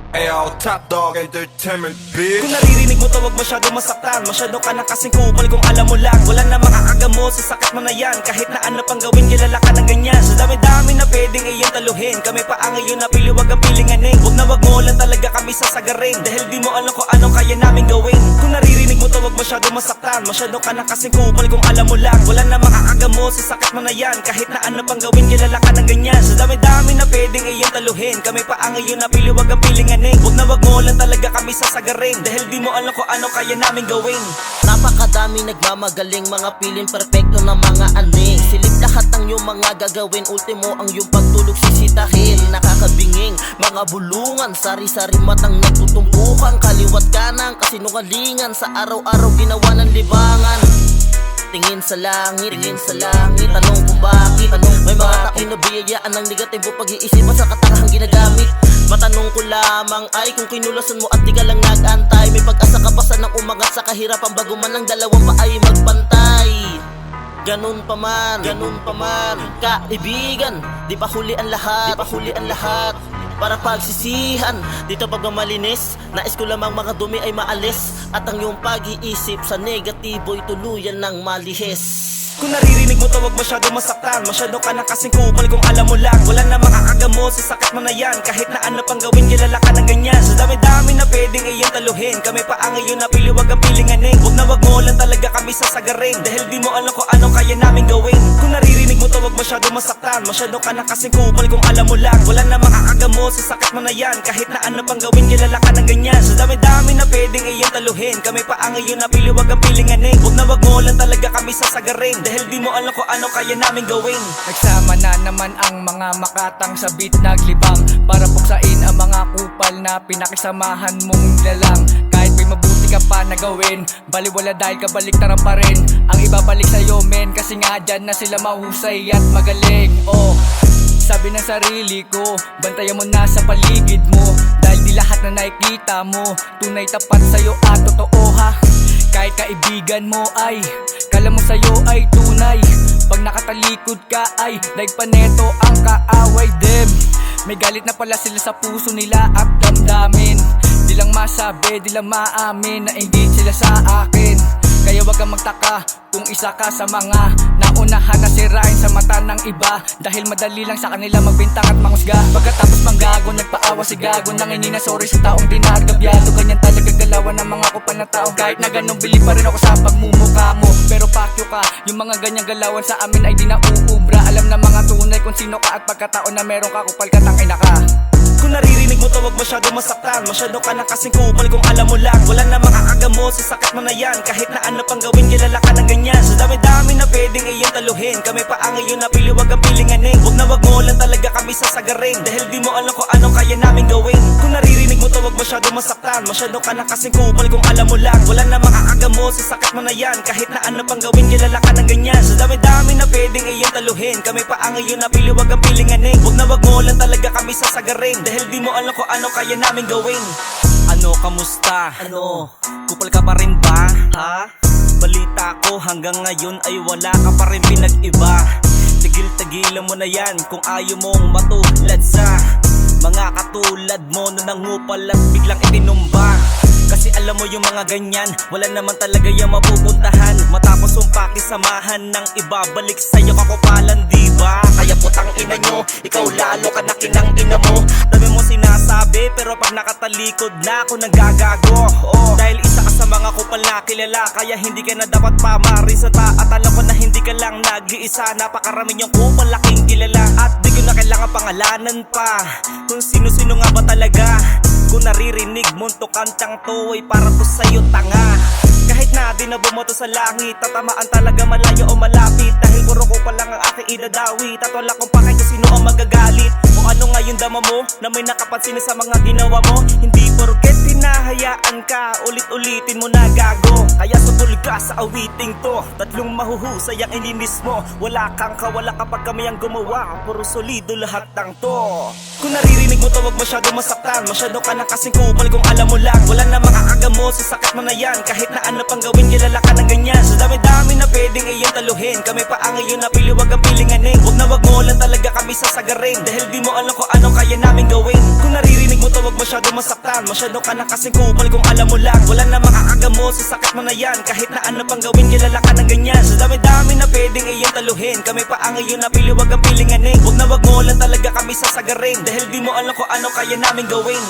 Ayo, Top Dog Entertainment, bitch. Kung naririnig mo to, wag masyado masaktan. Masyado ka na kasing kupal kung alam mo lang. Wala na makakagamo sa sakit mo na yan. Kahit na ano pang gawin, kilala ka ng ganyan. Sa dami-dami na pwedeng iyong taluhin. Kami pa ang iyon na piliwag ang pilinganing. Wag mo lang talaga kami sasagarin. Dahil di mo alam kung ano kaya namin gawin. Kung naririnig mo to, wag masyado masaktan. Masyado ka na kasing kupal kung alam mo lang. Wala na makakagamo sa sakit mo na yan. Kahit na ano pang gawin, kilala ka ng ganyan. Sa dami-dami na pwedeng iyong taluhin. Kami pa ang iyon na piliwag ang pilinganing. Wag mo lang talaga kami sasagarin. Dahil di mo alam kung ano kaya namin gawin. Napakadami nagmamagaling, mga piling perfecto na mga aning. Silip lahat ng iyong mga gagawin, ultimo ang iyong pagtulog sisitahin. Nakakabinging, mga bulungan, sari-sari matang nagtutumpukan. Kaliwat kanang kasinungalingan, sa araw-araw ginawa ng libangan. Tingin sa langit, tanong kung bakit. May mga taong nabiyayaan ng negatibo pag-iisipan sa katakahang ginagamit. Matanong ko lamang ay kung kinulasan mo at di ka lang nag-antay. May pag-asa ka pa sanang umangat sa kahirapan bago man ang dalawang pa ay magpantay. Ganun pa man, kaibigan, di pa huli ang lahat, para pagsisihan. Dito pag malinis, nais ko lamang mga dumi ay maalis. At ang iyong pag-iisip sa negatibo'y tuluyan ng malihis. Kung naririnig mo to, wag masyado masaktan. Masyado ka na kasing kupal kung alam mo lang. Wala na makakagamo sa sakit mo na yan. Kahit na ano pang gawin, kilala ka ng ganyan. Sa dami-dami na pwedeng iyong taluhin. Kami pa ang iyon na piliwag ang pilinganing. Wag mo lang talaga kami sasagarin. Dahil di mo alam kung ano kaya namin gawin. Kung naririnig mo to, wag masyado masaktan. Masyado ka na kasing kupal kung alam mo lang. Wala na makakagamo sa sakit mo na yan. Kahit na ano pang gawin, kilala ka ng ganyan. Sa dami-dami na pwedeng iyong taluhin. Kami pa ang iyon na piliwag ang pilinganing. Wag mo lang talaga kami sasagarin. Dahil di mo alam kung ano kaya namin gawin. Nagsama na naman ang mga makatang sa beat naglibang, para puksain ang mga kupal na pinakisamahan mong lalang. Kahit may mabuti ka pa na gawin, baliwala dahil kabaliktaran pa rin ang ibabalik sa'yo men. Kasi nga dyan na sila mahusay at magaling. Oh, sabi ng sarili ko, bantayan mo na sa paligid mo. Dahil di lahat na nakikita mo tunay tapat sa'yo at totoo ha. Kahit kaibigan mo ay kala mo sa'yo ay tunay, pag nakatalikod ka ay daig pa neto ang kaaway dem. May galit na pala sila sa puso nila at damdamin. Di lang masabi, di lang maamin na hindi sila sa akin. Kaya wag kang magtaka kung isa ka sa mga naunahan na sirain sa mata ng iba. Dahil madali lang sa kanila magbintang at mangusga. Pagkatapos manggago, nagpaawa si gago, nangingin na sorry sa taong di nagabyado. Ganyan talaga galawan ng mga kupal na tao. Kahit na ganun, bili pa rin ako sa pagmumukha mo. Pero pakyo ka, yung mga ganyang galawan sa amin ay di na uubra. Alam na mga tunay kung sino ka at pagkataon na meron ka, kupal ka, tangina ka. Kung naririnig mo to, wag masyado masaktan. Masyado ka na kasing kupal kung alam mo lang. Wala na makakagamo sa sakit mo na yan. Kahit na ano pang gawin, kilala ka ng ganyan. Sa dami-dami na pwedeng iyong taluhin. Kami pa ang iyon na piliwag ang pilinganing. Wag mo lang talaga kami sasagarin. Dahil di mo alam kung ano kaya namin gawin. Kung naririnig mo to, wag masyado masaktan. Masyado ka na kasing kupal kung alam mo lang. Wala na makakagamo sa sakit mo na yan. Kahit na ano pang gawin, kilala ka ng ganyan. Sa dami-dami na pwedeng iyong taluhin. Kami pa ang iyon na piliwag ang pilinganing. Wag mo lang talaga kami sasagarin. Dahil di mo alam kung ano kaya namin gawin. Ano, kamusta? Ano? Kupal ka pa rin ba? Ha? Balita ko hanggang ngayon ay wala ka pa rin pinag-iba. Tigil-tigilan mo na yan kung ayaw mong matulad sa mga katulad mo na nangupal at biglang itinumba. Kasi alam mo yung mga ganyan, wala naman talaga yung mapupuntahan. Matapos yung pakisamahan ng iba, balik sa'yo kakupalan, diba? Kaya putang ina nyo, ikaw lalo ka na kinang ina mo. Dami mo sinasabi, pero pag nakatalikod na ako nagagago. Oh, dahil isa ka sa mga kupal na kilala, kaya hindi ka na dapat pamarisata. At alam ko na hindi ka lang nag-iisa, napakarami yung kupal laking kilala. At di ko na kailangan pangalanan pa kung sino-sino nga ba talaga. Kung naririnig mong to kantang to ay para to sa'yo tanga. Kahit na di na bumoto sa langit, tatamaan talaga malayo o malapit. Dahil puro ko pa lang ang aking idadawi. At wala kong pakay kung sino ang magagalit. O ano nga yung dama mo na may nakapansin sa mga ginawa mo. Hindi porket hinahayaan ka, ulit-ulitin mo na gago. Kaya sutol ka sa awiting to, tatlong mahuhusay ang ininis mo. Wala kang kawala kapag kami ang gumawa, puro solido lahat ng to. Kung naririnig mo to, wag masyado masaktan. Masyado ka na kasing kupal kung alam mo lang. Wala na makakagamo sa sakit mo na yan. Kahit na ano pang gawin, kilala ka ng ganyan. Sa dami-dami na pwedeng iyong taluhin. Kami pa ang iyon na piliwag ang pilinganing. Wag mo lang talaga kami sasagarin. Dahil di mo alam kung ano kaya namin gawin. Kung naririnig mo to, wag masyado masaktan. Masyado ka na kasing kupal kung alam mo lang wala na makakagamot sa sakit mo na yan. Kahit na ano pang gawin kilala ka ng ganyan. Sa dami-dami na pwedeng iyong taluhin, kami pa ang iyon na piliwag ang pilinganing. Huwag na wag mo lang talaga kami sasagarin, dahil di mo alam kung ano kaya namin gawin.